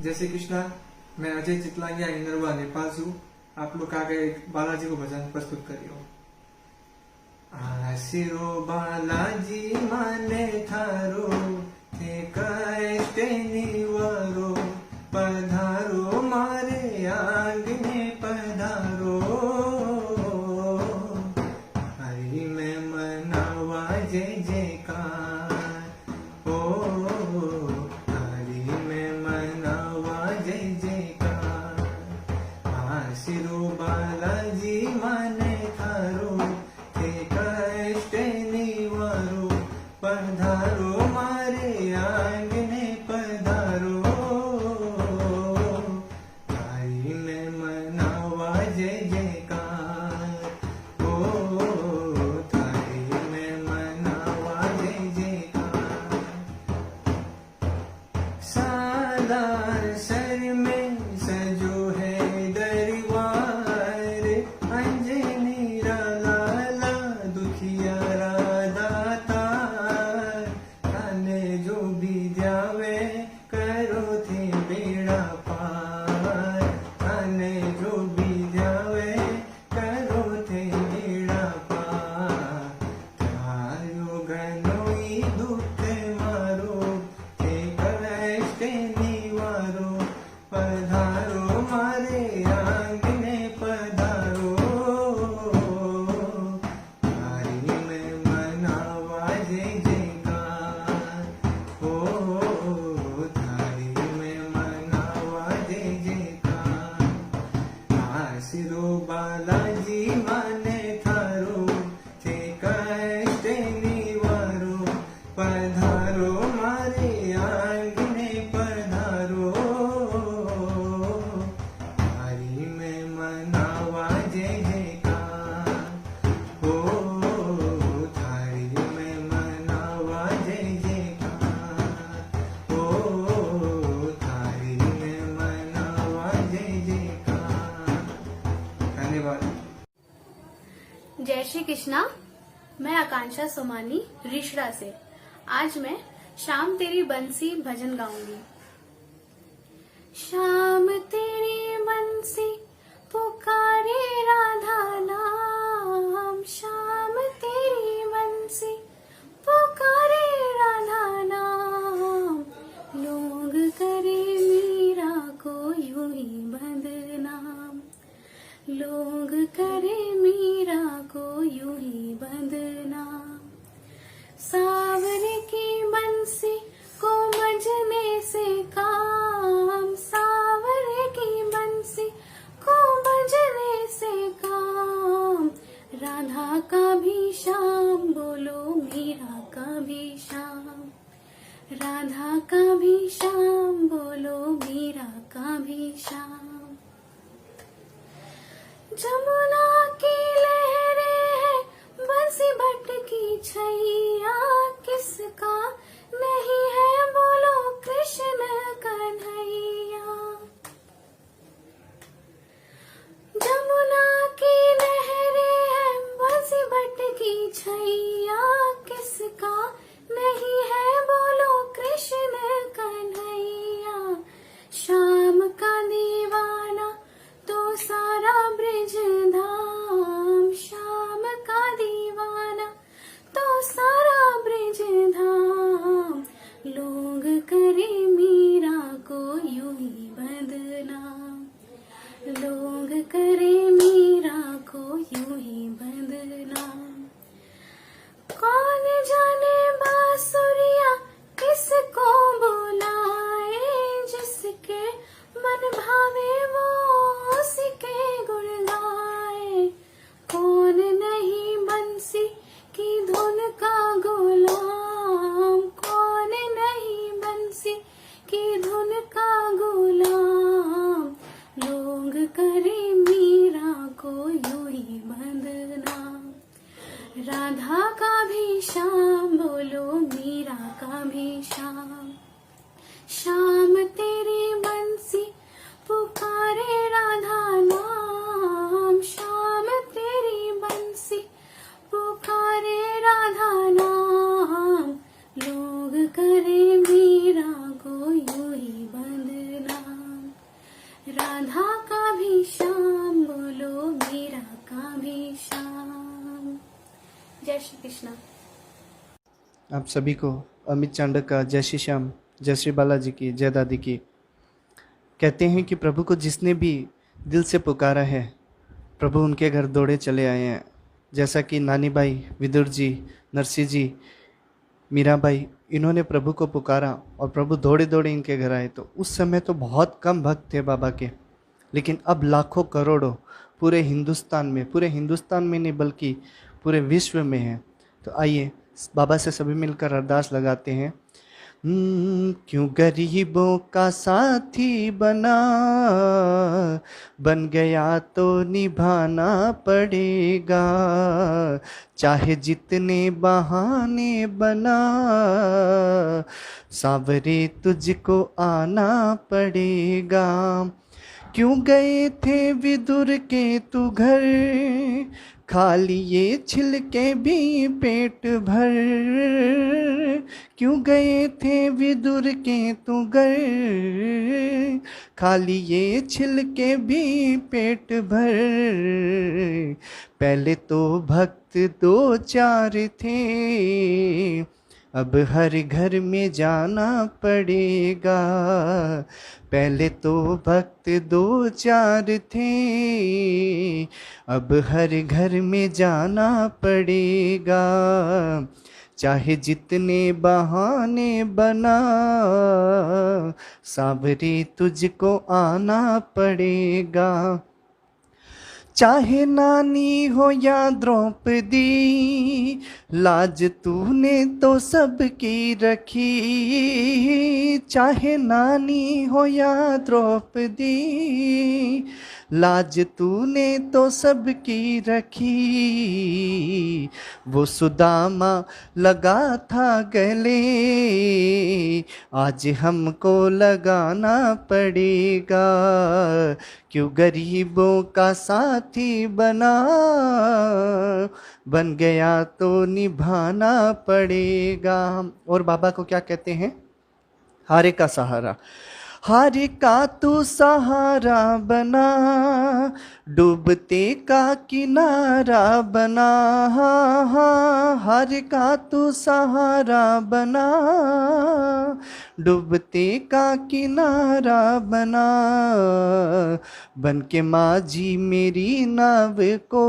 जय श्री कृष्णा। मैं अजय चितलांगिया इंदरवा नेपाल छू। आप लोग आगे एक बालाजी को भजन प्रस्तुत करियो। आशिरो बालाजी माने थारो थे कष्ट निवारो, पधारो मारे आंगने पधारो। हरि में मनावा जय जयकार, ओ हरि में मनावा जय जयकार। आशिरो बालाजी माने थारो थे कष्ट निवारो, पधारो मारे आंगने पधारो। हरि में मनावा जय जयकार, ओ हरि में मनावा जय जयकार। सालार सर में सजो है दरबार, अंजनी लाला दुखियारा दातार। थाने जो भी जावे करो थे बेड़ा पार, थाने जो भी जावे करो थे बेड़ा पार। थारो घनोई दुख मारो थे कष्ट निवारो, पधारो मारे आंगने पधारो। हरि में मनावा जय जयकार, ओ हरि में मनावा जय जयकार। आशिरो बालाजी माने थारो थे कष्ट निवारो, पधारो मारे आंगने पधारो। हरि में मनावा जय जयकार, ओ हरि में मनावा जय जयकार, ओ हरि में मनावा जय जयकार। धन्यवाद। जय श्री कृष्णा। मैं आकांक्षा सोमानी रिशड़ा से। आज मैं शाम तेरी बंसी भजन गाऊंगी। शाम तेरी बंसी पुकारे राधा नाम, शाम तेरी बंसी पुकारे राधा नाम। लोग करे मीरा को यूं ही बदनाम, लोग करे मीरा को यूं ही बदनाम। सावरे की बंसी को बजने से काम, सावरे की बंसी को बजने से काम। राधा का भी श्याम बोलो, मीरा का भी श्याम, राधा का भी श्याम बोलो, मीरा का भी श्याम। जमुना की लहरें हैं बंसी बट की छैया, किसका नहीं है बोलो कृष्ण कन्हैया। जमुना की लहरें हैं बंसी बट की छैया, किसका नहीं है बोलो कृष्ण कन्हैया। शाम का दीवाना तो सारा ब्रिज धाम, शाम का दीवाना तो सारा ब्रिज धाम। लोग करे मीरा को यूं ही बदनाम, लोग करे मीरा को यूं ही बदनाम। कौन जाने बांसुरिया किसको बुलाए, जिसके मन भावे वो उसी के गुण गाए। कौन नहीं बंसी की धुन का गुलाम, कौन नहीं बंसी की धुन का गुलाम। लोग करे मीरा को यूं ही बदनाम, राधा का भी श्याम बोलो, मीरा का भी श्याम। शाम तेरी बंसी पुकारे राधा नाम, शाम तेरी बंसी पुकारे राधा नाम। लोग करे मीरा को यूं ही बंद कृष्ण। आप सभी को अमित चांडक का जय श्री श्याम, जय श्री बालाजी की, जय दादी की। कहते हैं कि प्रभु को जिसने भी दिल से पुकारा है, प्रभु उनके घर दौड़े चले आए हैं। जैसा कि नानी बाई, विदुर जी, नरसी जी, मीराबाई, इन्होंने प्रभु को पुकारा और प्रभु दौड़े दौड़े इनके घर आए। तो उस समय तो बहुत कम भक्त थे बाबा के, लेकिन अब लाखों करोड़ों पूरे हिंदुस्तान में नहीं बल्कि पूरे विश्व में है। तो आइए बाबा से सभी मिलकर अरदास लगाते हैं। क्यों गरीबों का साथी बन गया तो निभाना पड़ेगा, चाहे जितने बहाने बना, सावरे तुझको आना पड़ेगा। क्यों गए थे विदुर के तू घर, खा लिए छिलके भी पेट भर। क्यों गए थे विदुर के तू घर, खा लिए छिलके भी पेट भर। पहले तो भक्त 2-4 थे, अब हर घर में जाना पड़ेगा। पहले तो भक्त 2-4 थे, अब हर घर में जाना पड़ेगा, चाहे जितने बहाने बना, सावरे तुझको आना पड़ेगा। चाहे नानी हो या द्रौपदी, लाज तूने तो सबकी रखी। चाहे नानी हो या द्रौपदी, लाज तूने तो सबकी रखी। वो सुदामा लगा था गले, आज हमको लगाना पड़ेगा। क्यों गरीबों का साथी बन गया तो निभाना पड़ेगा। और बाबा को क्या कहते हैं? हारे का सहारा। हारे का तू सहारा बना, डूबते का किनारा बना। हारे का तू सहारा बना, डूबते का किनारा बना। बन के माझी मेरी नाव को,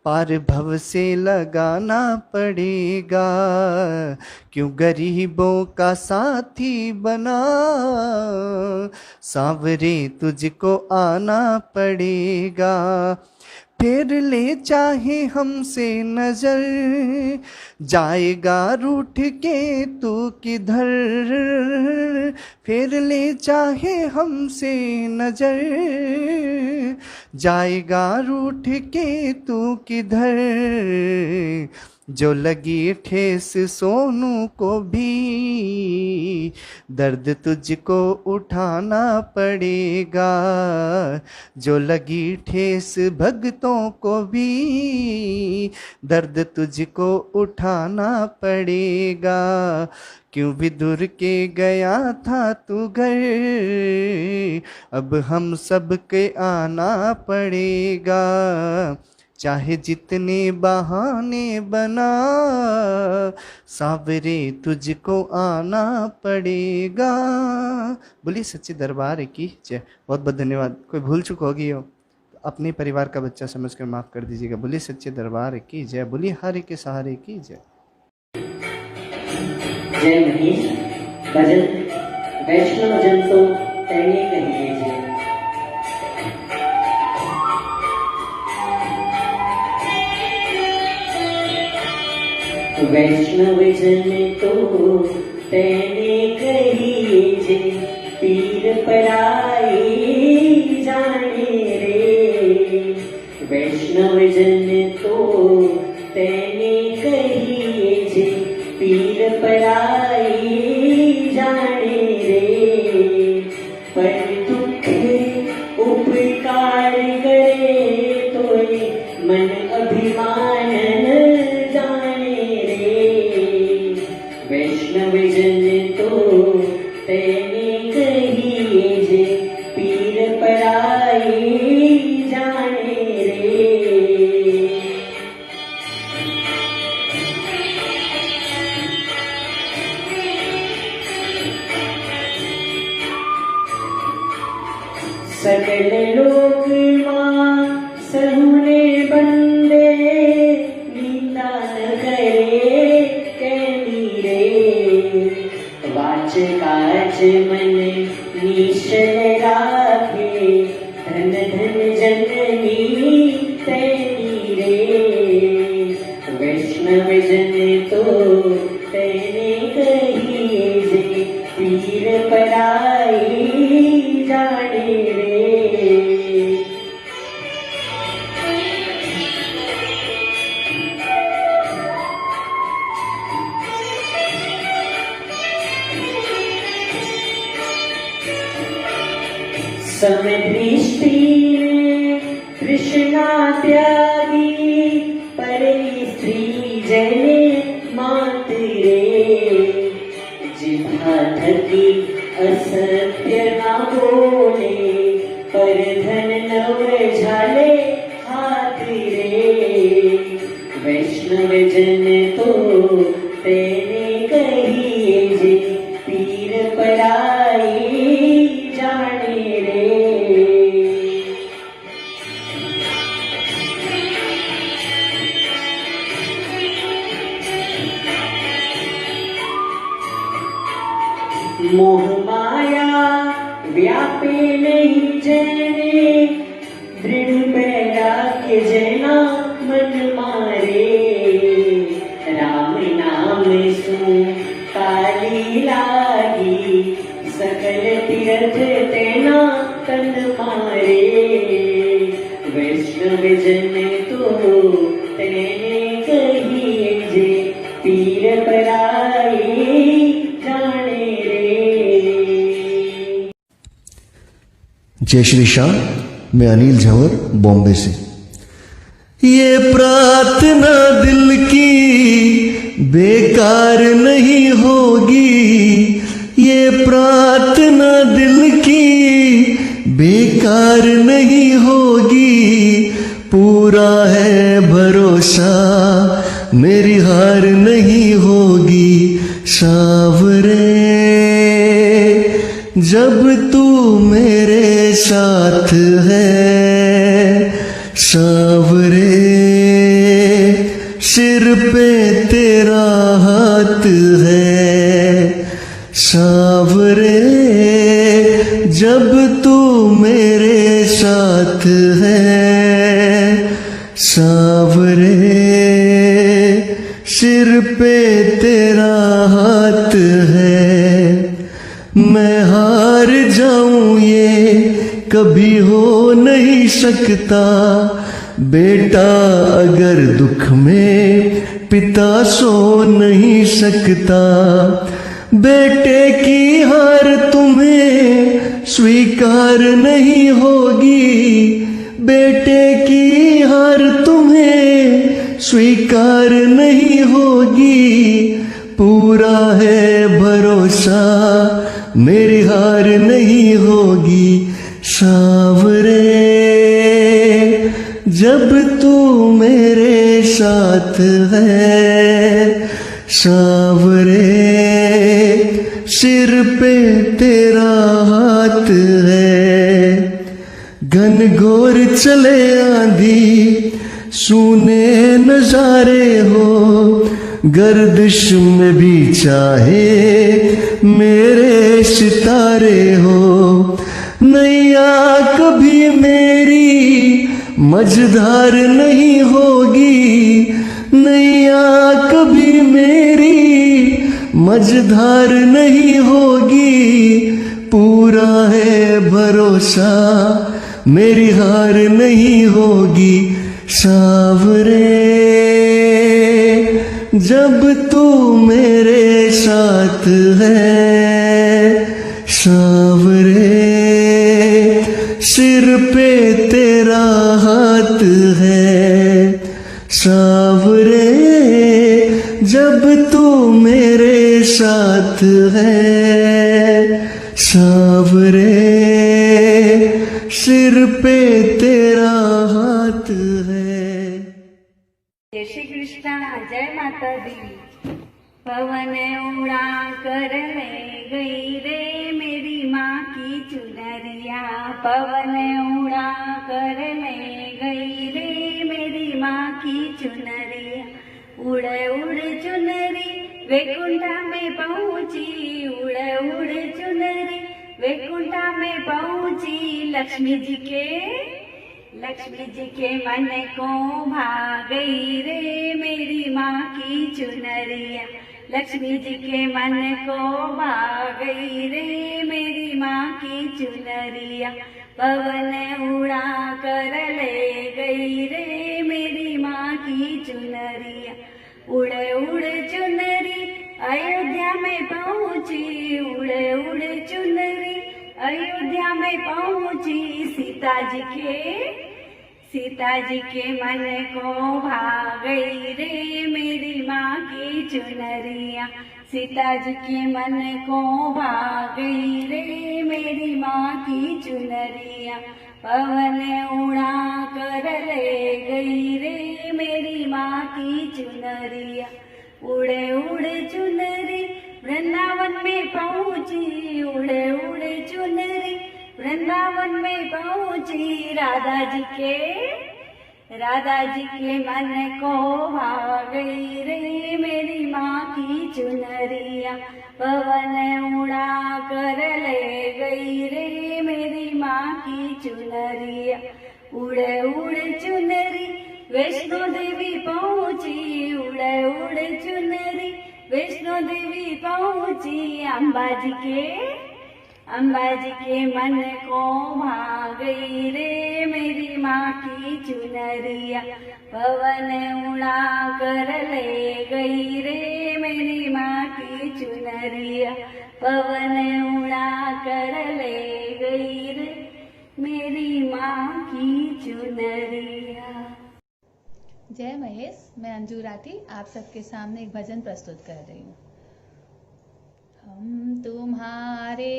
पार भव से लगाना पड़ेगा। क्यों गरीबों का साथी बना, सावरे तुझको आना पड़ेगा। फिर ले चाहे हमसे नजर, जाएगा रूठ के तू किधर। फिर ले चाहे हमसे नजर, जाएगा रूठ के तू किधर। जो लगी ठेस सोनू को भी, दर्द तुझको उठाना पड़ेगा। जो लगी ठेस भक्तों को भी, दर्द तुझको उठाना पड़ेगा। क्यों विदुर के गया था तू घर, अब हम सब के आना पड़ेगा। चाहे जितने बहाने बना, सावरे तुझको आना पड़ेगा। बोलिए सच्चे दरबार की जय। बहुत बहुत धन्यवाद। कोई भूल चूक होगी हो तो अपने परिवार का बच्चा समझकर माफ़ कर दीजिएगा। बोलिए सच्चे दरबार की जय। बोलिए हारे के सहारे की जय। जय मनीष। भजन वैष्णव जन तो तेने कहिए जय। वैष्णव जन तो तेने कहिए जय, पीर पराई जाने रे। वैष्णव जन तो तेने कहिए जय, पीर पराई जाने रे। पर दुख उपकार करे तोय, मन अभिमान जाने रे। वैष्णव जन तो तेने कहिए जय, पीर पराई जाने रे। सकल लोक मां सहुने बंदे निंदा न करे कहनी रे वाच काच मन निश्चल राखे धन धन जननी तैनी रे वैष्णव जन तो तैने कही जे पीर पराई जाने रे समदृष्टि कृष्णा त्यागी परे स्त्री जने मात रे जिभा थकी असत्य ना बोले पर धन नव झाले हाथ रे वैष्णव जन तो तेने कहिए जे पीर पराई जाने रे मोह माया व्यापे नहीं जने दृढ़ वैराग्य जना मन मारे राम नाम सु काली लागी सकल तीर्थ तेना तन मारे वैष्णव जन तो तेने कहिए जे पीर पराई जाने रे जय श्री श्याम। मैं अनिल झंवर बॉम्बे से। ये प्रार्थना दिल की बेकार नहीं होगी, ये प्रार्थना दिल की बेकार नहीं होगी, पूरा है भरोसा मेरी हार नहीं होगी। सांवरे जब तू मेरे साथ है, सांवरे सिर पे तेरा हाथ है, सांवरे जब तू मेरे साथ है, सांवरे सिर पे तेरा हाथ है। मैं हार जाऊं ये कभी हो नहीं सकता, बेटा अगर दुख में पिता सो नहीं सकता। बेटे की हार तुम्हें स्वीकार नहीं होगी, बेटे की हार तुम्हें स्वीकार नहीं होगी, पूरा है भरोसा मेरी हार नहीं होगी। सांवरे जब तू मेरे साथ है, सांवरे सिर पे तेरा हाथ है। घनघोर चले आंधी सूने नजारे हो, गर्दिश में भी चाहे मेरे सितारे हो। नैया कभी मेरी मझधार नहीं होगी, नैया कभी मेरी मझधार नहीं होगी, पूरा है भरोसा मेरी हार नहीं होगी। सांवरे जब तू मेरे साथ है, सांवरे सिर पे तेरा हाथ है, सांवरे जब तू मेरे साथ है, सांवरे सिर पे तेरा हाथ है। जय श्री कृष्णा, जय माता दी। पवन उड़ा कर ले गई रे मेरी माँ की चुनरिया, पवन उड़ा कर ले गई रे मेरी माँ की चुनरिया। उड़ उड़ चुनरी वैकुंठा में पहुँची, उड़ उड़ चुनरी वैकुंठा में पहुँची। लक्ष्मी जी के मन को भा गई रे मेरी माँ की चुनरिया। लक्ष्मी जी के मन को भा गई रे मेरी माँ की चुनरिया। पवन उड़ा कर ले गई रे मेरी माँ की चुनरिया। उड़ उड़ चुनरी अयोध्या में पहुँची, उड़ उड़ चुनरी अयोध्या में पहुँची। सीता जी के मन को भा गई रे मेरी माँ की चुनरिया। सीता जी के मन को भा गई रे मेरी माँ की चुनरिया। पवन उड़ा कर ले गई रे मेरी माँ की चुनरिया। उड़ उड़ चुनरी वृंदावन में पहुँची, उड़ उड़ चुनरी वृंदावन में पहुँची। राधा जी के मन को भा गई रे मेरी माँ की चुनरिया। पवन उड़ा कर ले गई रे मेरी माँ की चुनरिया। उड़ उड़ चुनरी वैष्णो देवी पहुँची, उड़ उड़ चुनरी वैष्णो देवी पहुँची। अम्बा जी के मन को भा गई रे मेरी माँ की चुनरिया। पवन उड़ा कर ले गई रे मेरी माँ की चुनरिया। पवन उड़ा कर ले गई रे मेरी माँ की चुनरिया। जय महेश, मैं अंजू राठी आप सबके सामने एक भजन प्रस्तुत कर रही हूँ। हम तुम्हारे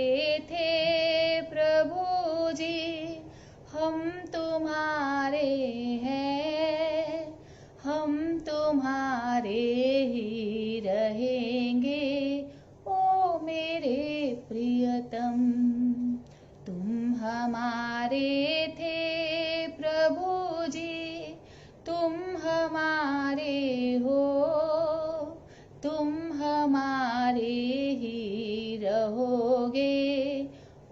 थे प्रभु जी, हम तुम्हारे हैं, हम तुम्हारे ही रहेंगे ओ मेरे प्रियतम। तुम हमारे थे प्रभु जी, तुम हमारे हो, तुम हमारे ही रहोगे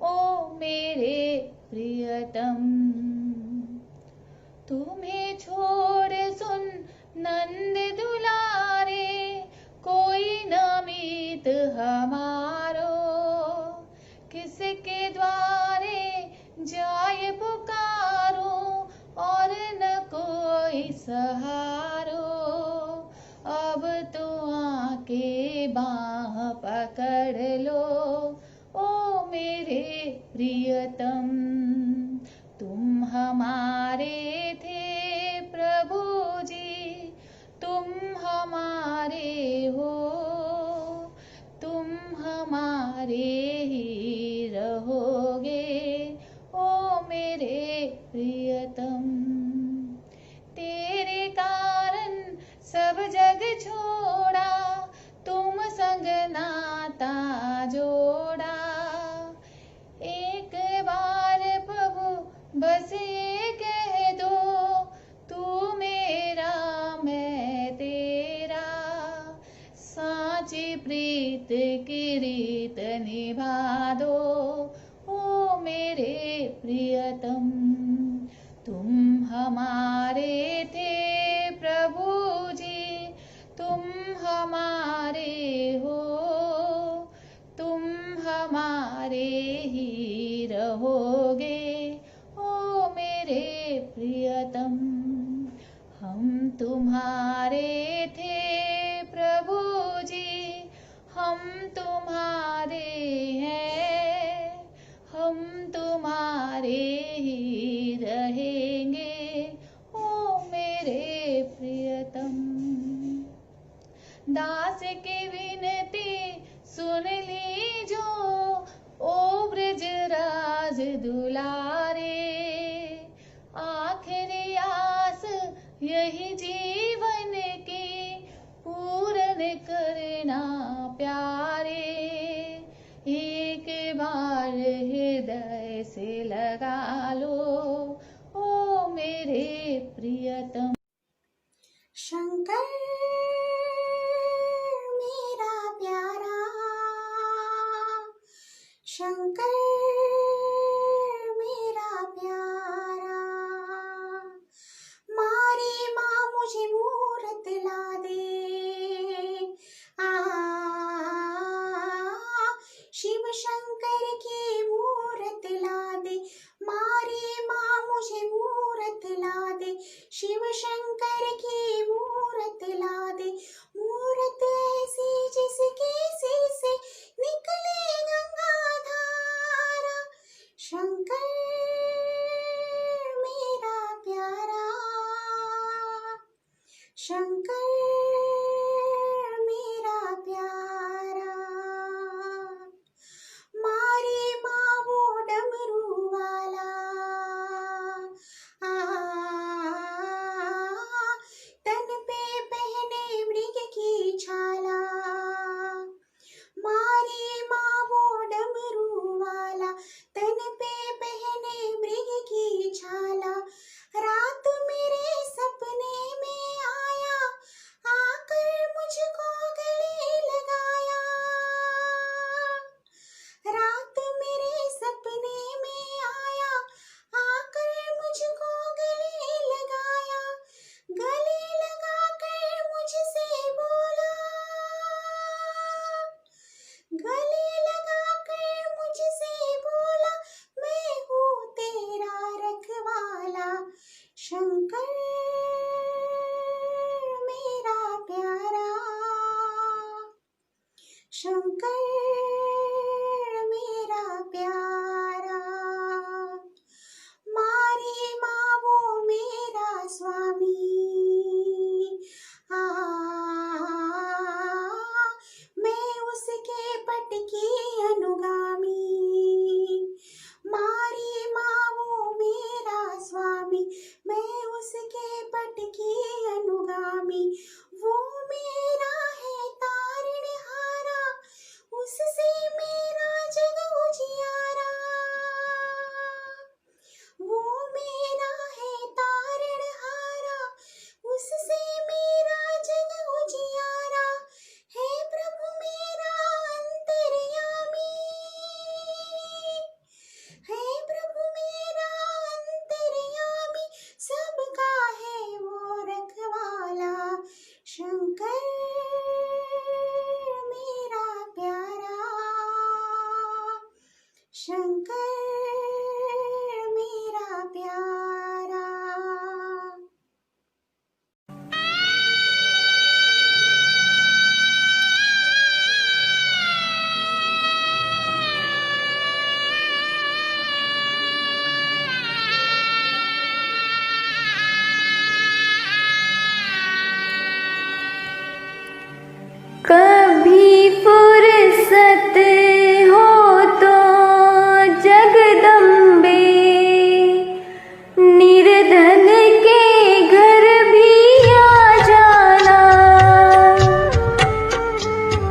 ओ मेरे प्रियतम। तुम्हें छोड़ सुन नंद दुलारे, कोई न मीत हमारो, किसके द्वारे जाए पुकारो और न कोई सहारो। अब तो आके बाह पकड़ लो ओ मेरे प्रियतम। तुम हमारे थे प्रभु जी, तुम हमारे हो, तुम हमारे ही रहोगे ओ मेरे प्रियतम। तेरे कारण सब जग छोड़ा, तुम संग नाता जोड़ा। एक बार प्रभु बस ये कह दो, तू मेरा मैं तेरा। साची प्रीत की रीत निभा दो ओ मेरे प्रियतम। तुम हमारे थे प्रभु जी, तुम हमारे हो, तुम हमारे ही रहोगे ओ मेरे प्रियतम। हम तुम्हारे थे प्रभु जी, हम तुम्हारे हैं, हम तुम्हारे ही रहेंगे ओ मेरे प्रियतम। दास की विनती सुन लीजो ओ ब्रजराज दुलारे। आखिरी आस यही जीवन की पूर्ण करना प्यारे। एक बार हृदय गले से लगा लो, ओ मेरे प्रियतम। शंकर मेरा प्यारा, शंकर मेरा प्यारा, मारी माँ मुझे मूरत ला दे, शिव शंकर की मूरत ला दे, मारी माँ मुझे मूरत ला दे, शिव शंकर की मूरत ला दे, मूरत ऐसी जिसके सिर से निकले गंगा धारा, शंकर मेरा प्यारा, शंकर मेरा प्यारा, मारी माँ वो डमरू वाला, तन पे पहने मृग की छाला, मारी माँ वो डमरू वाला, तन पे पहने मृग की छाला, रात मेरे सपने में आया, आकर मुझको गले लगाया, रात मेरे सपने में आया, आकर मुझको गले लगाया, गले लगाकर मुझसे बोला, गले लगाकर मुझसे बोला, मैं हूँ तेरा रखवाला, शंकर मेरा प्यारा, शंकर मेरा प्यारा, मारी माँ वो मेरा स्वामी, मैं उसके पट की अनुगामी, मारी माँ वो मेरा स्वामी, मैं उसके पट की अनुगामी, वो मेरा है तारणहारा, उससे मेरा जग उजियारा, वो मेरा है तारणहारा, उससे मेरा जग उजियारा, है प्रभु मेरा अंतर्यामी, है प्रभु मेरा अंतर्यामी, सबका है वो रखवाला, शंकर मेरा प्यारा, शंकर मेरा प्यारा। कभी फुर्सत हो तो जगदम्बे, निर्धन के घर भी आ जाना,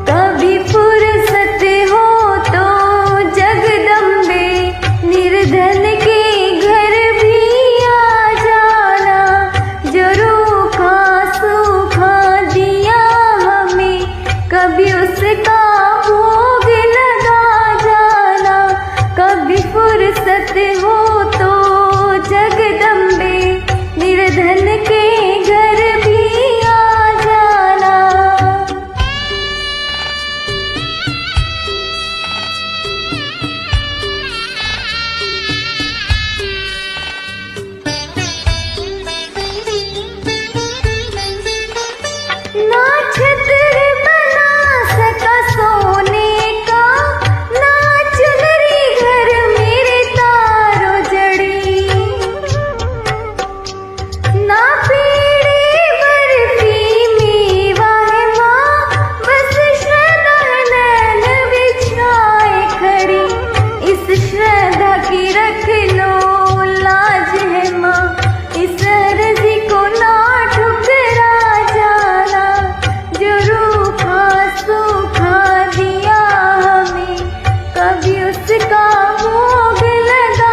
कभी फुर्सत हो तो जगदम्बे, निर्धन के घर भी आ जाना, जो रूखा सूखा दिया हमें कभी उसका भोग लगा जाना, कभी फुर्सत हो तो जगदम्बे, निर्धन के घर भी आ जाना। ना छत्र बना सका सोने का, ना चुनरी घर मेरे तारों जड़ी, ना पेड़े बर्फी मेवा है माँ, बस श्रद्धा नैन बिछाए खड़ी, इस श्रद्धा की रख लो लाज है माँ, इस अर्जी को ना ठुकरा जाना, जो रूखा सूखा दिया हमें कभी उसका भोग लगा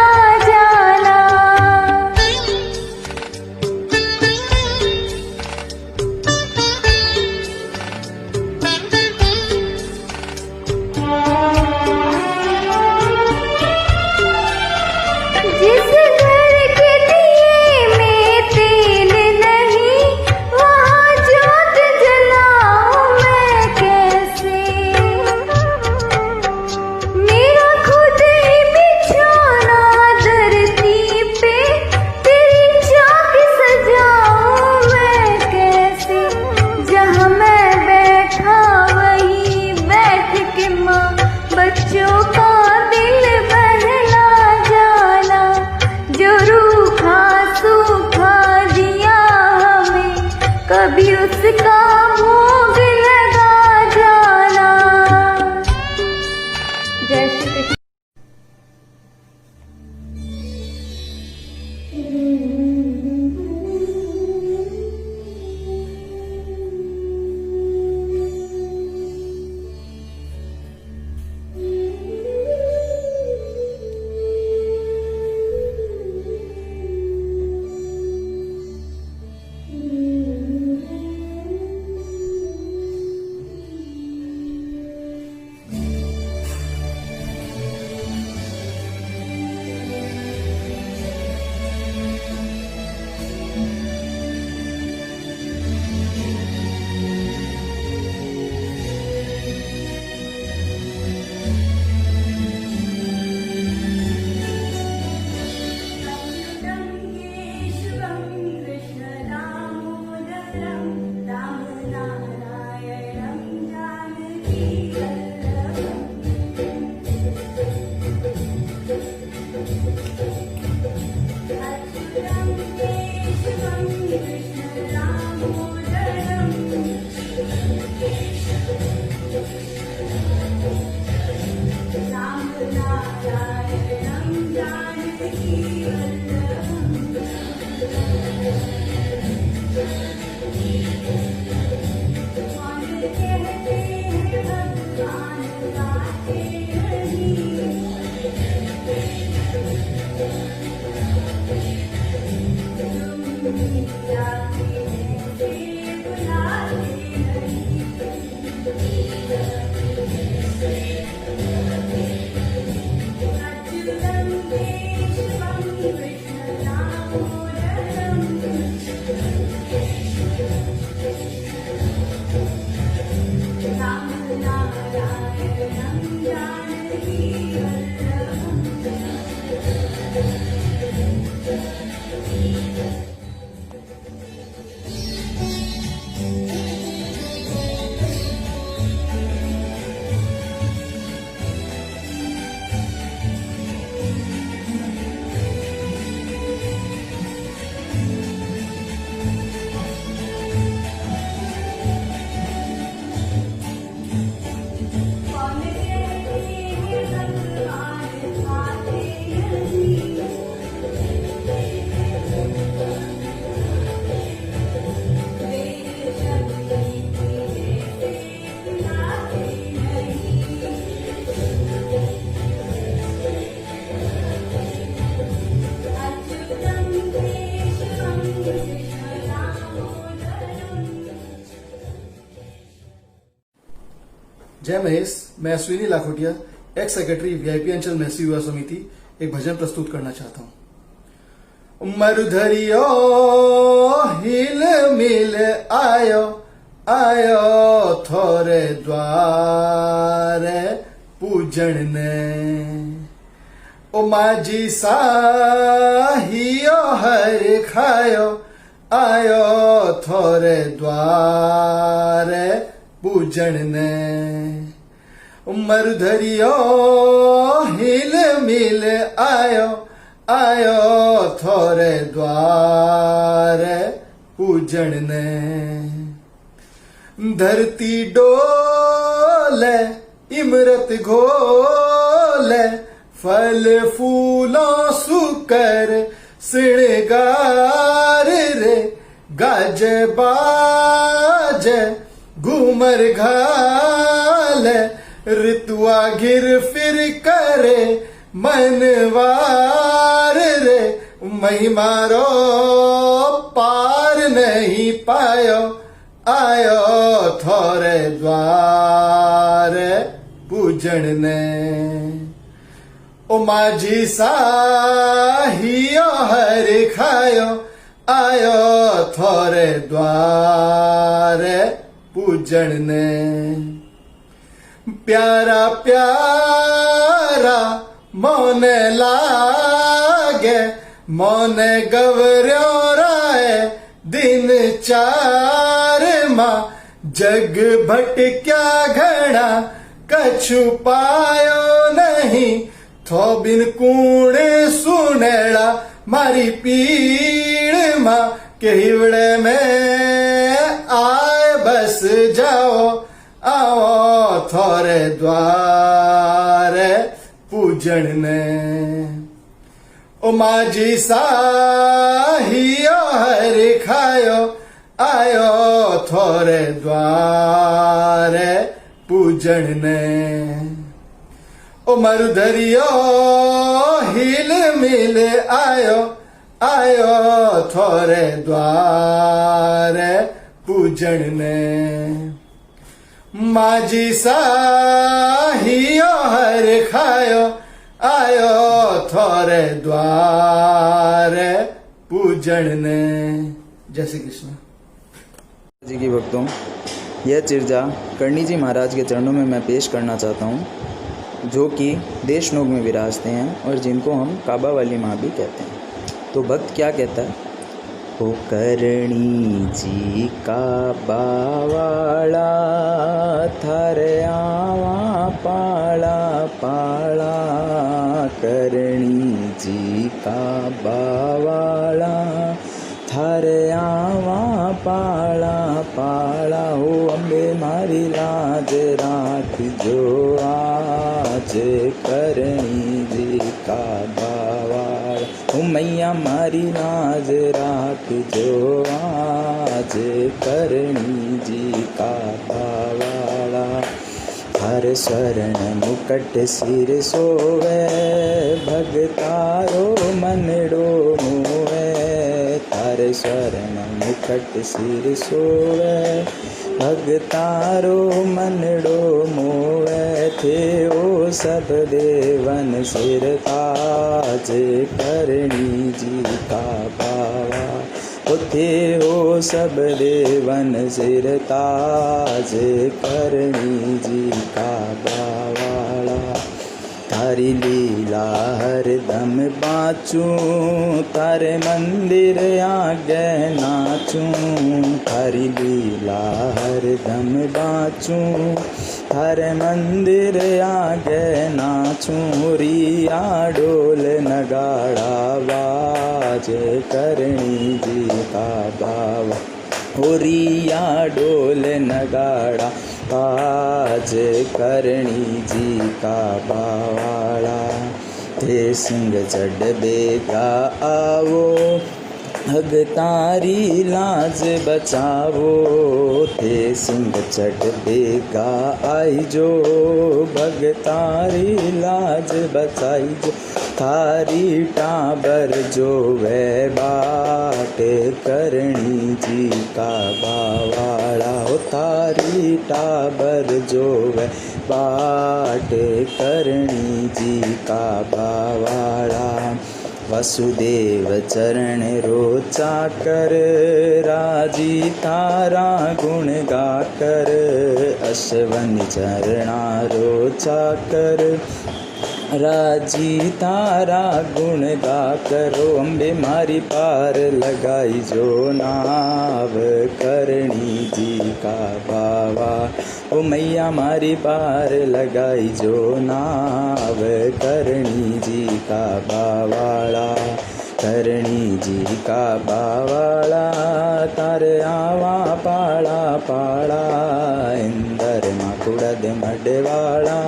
जय महेश, मैं Ashwini Lakhotia, ex secretary VIP अंचल महसी युवा समिति, एक भजन प्रस्तुत करना चाहता हूँ। मरुधरियो हिल मिल आयो आयो थोरे द्वारे पूजन ने, ओ माजी साहियो हर खायो आयो थोरे द्वारे पूजन ने, मरुधरियो हिल मिल आयो आयो थोरे द्वारे पूजन ने, धरती डोले इमरत घोले फल फूलों सुकर श्रृंगार रे, गाजे बाजे घूमर घाले ऋतुआ घिर फिर करे मनवार रे, महिमारो पार नहीं पायो आयो थोरे द्वारे पूजन ने, ओ माझी साहियो हर खायो आयो थोरे द्वारे पूजन ने, प्यारा प्यारा मोने लागे मोने गवर्यो राय दिन चार माँ, जग भटक्या घड़ा कछु पायो नहीं, थो बिन कूड़े सुनेड़ा मारी पीड़ माँ, के हिवड़े में आए बस जाओ आओ थोरे द्वारे पूजन ने, ओ माझी साहियो हर खायो आयो थोरे द्वारे पूजन ने, ओ मरुधरियो हिल मिल आयो आयो थोरे द्वारे पूजन ने, माझी साहियो हर खायो आयो थोरे द्वारे पूजन ने। जय श्री कृष्ण जी की भक्तों, यह चिरजा करणी जी महाराज के चरणों में मैं पेश करना चाहता हूँ, जो कि देशनोग में विराजते हैं और जिनको हम काबा वाली माँ भी कहते हैं। तो भक्त क्या कहता है? ओ करणी जी काबा वाला थारे आवा पाला पाला, करणी जी काबा वाला थारे आवा पाला पाला, हो अम्बे मारी लाज राख जो आज करणी जी काबा वाला, हो मैया मारी लाज राख जो आज करणी जी काबा वाला, हर स्वर्ण मुकट सिर सोवे भगतारो मनडो मोवे, हर स्वर्ण मुकट सिर सोवे भगतारो मनडो मोवे, थे ओ सब देवन सिर ताज करणी जी का पावा, थे हो सब देवन सिर ताज करणी जी का बावाला, थारी लीला हर दम बाचूं तारे मंदिर आगे नाचूं, थारी लीला हर दम बाचूं थारे मंदिर आगे नाचूं, रिया डोल नगाड़ा बाजे करणी जी का बावा, हो रिया डोल नगाड़ा बाज करणी जी का बावाला, थे सिंह चढ़ बेगा आवो भगतारी लाज बचावो, थे सिंह चढ़ बेगा आई जो भगतारी लाज बचाई जो, थारी टाबर जो वे बाट करणी जी का बावाला, हो थारी टाबर जो वे बाट करणी जी का बावाड़ा वसुदेव चरण रोचा कर राजी तारा गुण गाकर अश्वनि चरणा रोचा कर राजी तारा गुण गा करो अम्बे मारी पार लगाई जो नाव करणी जी का बावा ओ मैया मारी पार लगाई जो नाव करणी जी का बावाड़ा करणी जी का बावाड़ा तारे आवा पाड़ा पाड़ा इंदर माकुड़ा दे मडवाड़ा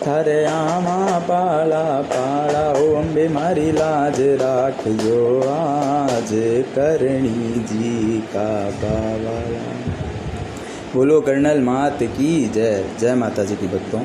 थारे आमा पाला पाला ओ अम्बे मारी लाज राखियो आज करणी जी का बावाड़ा। बोलो कर्नल मात की जय। जय माता जी की भक्तों।